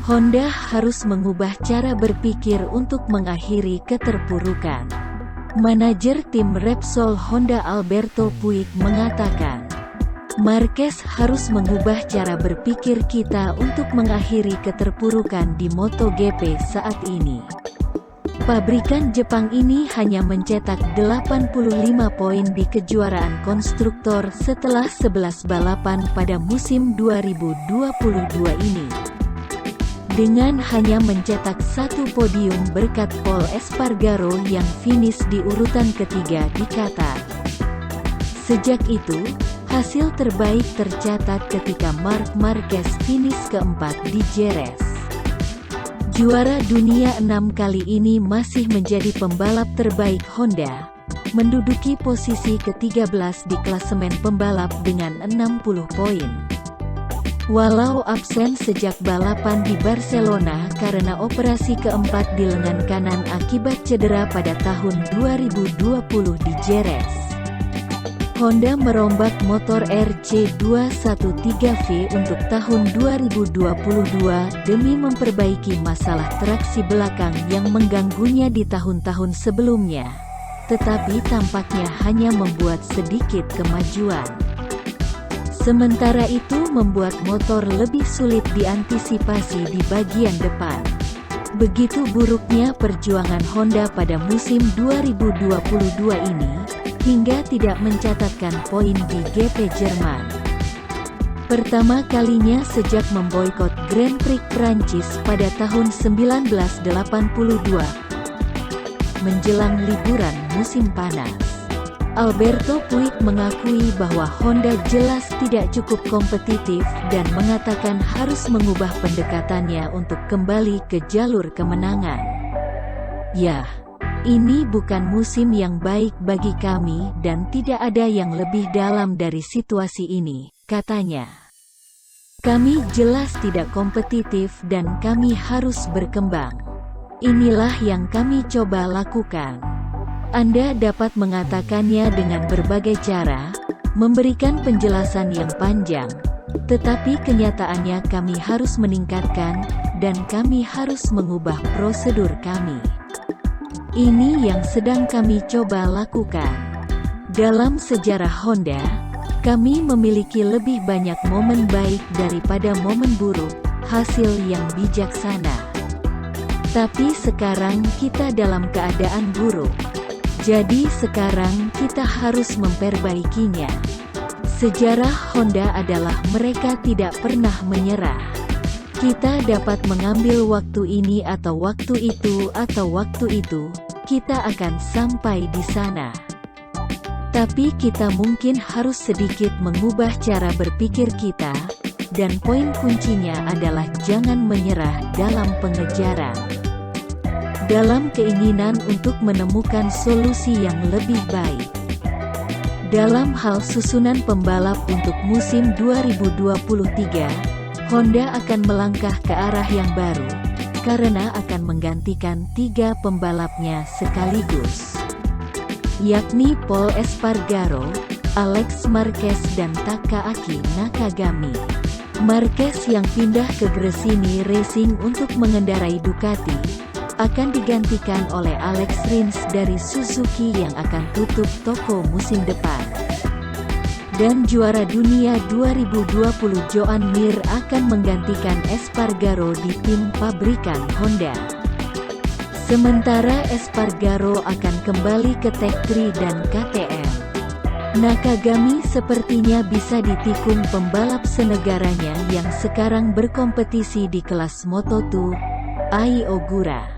Honda harus mengubah cara berpikir untuk mengakhiri keterpurukan. Manajer tim Repsol Honda Alberto Puig mengatakan, Marquez harus mengubah cara berpikir kita untuk mengakhiri keterpurukan di MotoGP saat ini. Pabrikan Jepang ini hanya mencetak 85 poin di kejuaraan konstruktor setelah 11 balapan pada musim 2022 ini. Dengan hanya mencetak 1 podium berkat Pol Espargaro yang finish di urutan ketiga di Qatar. Sejak itu, hasil terbaik tercatat ketika Marc Marquez finish keempat di Jerez. Juara dunia 6 kali ini masih menjadi pembalap terbaik Honda, menduduki posisi ke-13 di klasemen pembalap dengan 60 poin. Walau absen sejak balapan di Barcelona karena operasi keempat di lengan kanan akibat cedera pada tahun 2020 di Jerez, Honda merombak motor RC213V untuk tahun 2022 demi memperbaiki masalah traksi belakang yang mengganggunya di tahun-tahun sebelumnya, tetapi tampaknya hanya membuat sedikit kemajuan. Sementara itu membuat motor lebih sulit diantisipasi di bagian depan. Begitu buruknya perjuangan Honda pada musim 2022 ini, hingga tidak mencatatkan poin di GP Jerman. Pertama kalinya sejak memboikot Grand Prix Prancis pada tahun 1982, menjelang liburan musim panas. Alberto Puig mengakui bahwa Honda jelas tidak cukup kompetitif dan mengatakan harus mengubah pendekatannya untuk kembali ke jalur kemenangan. "Ya, ini bukan musim yang baik bagi kami dan tidak ada yang lebih dalam dari situasi ini," katanya. "Kami jelas tidak kompetitif dan kami harus berkembang. Inilah yang kami coba lakukan." Anda dapat mengatakannya dengan berbagai cara, memberikan penjelasan yang panjang, tetapi kenyataannya kami harus meningkatkan, dan kami harus mengubah prosedur kami. Ini yang sedang kami coba lakukan. Dalam sejarah Honda, kami memiliki lebih banyak momen baik daripada momen buruk, hasil yang bijaksana. Tapi sekarang kita dalam keadaan buruk. Jadi sekarang kita harus memperbaikinya. Sejarah Honda adalah mereka tidak pernah menyerah. Kita dapat mengambil waktu ini atau waktu itu atau waktu itu, kita akan sampai di sana. Tapi kita mungkin harus sedikit mengubah cara berpikir kita, dan poin kuncinya adalah jangan menyerah dalam pengejaran. Dalam keinginan untuk menemukan solusi yang lebih baik. Dalam hal susunan pembalap untuk musim 2023, Honda akan melangkah ke arah yang baru, karena akan menggantikan 3 pembalapnya sekaligus, yakni Pol Espargaro, Alex Marquez dan Takaaki Nakagami. Marquez yang pindah ke Gresini Racing untuk mengendarai Ducati, akan digantikan oleh Alex Rins dari Suzuki yang akan tutup toko musim depan. Dan juara dunia 2020 Joan Mir akan menggantikan Espargaro di tim pabrikan Honda. Sementara Espargaro akan kembali ke Tech 3 dan KTM. Nakagami sepertinya bisa ditikung pembalap senegaranya yang sekarang berkompetisi di kelas Moto2, Ai Ogura.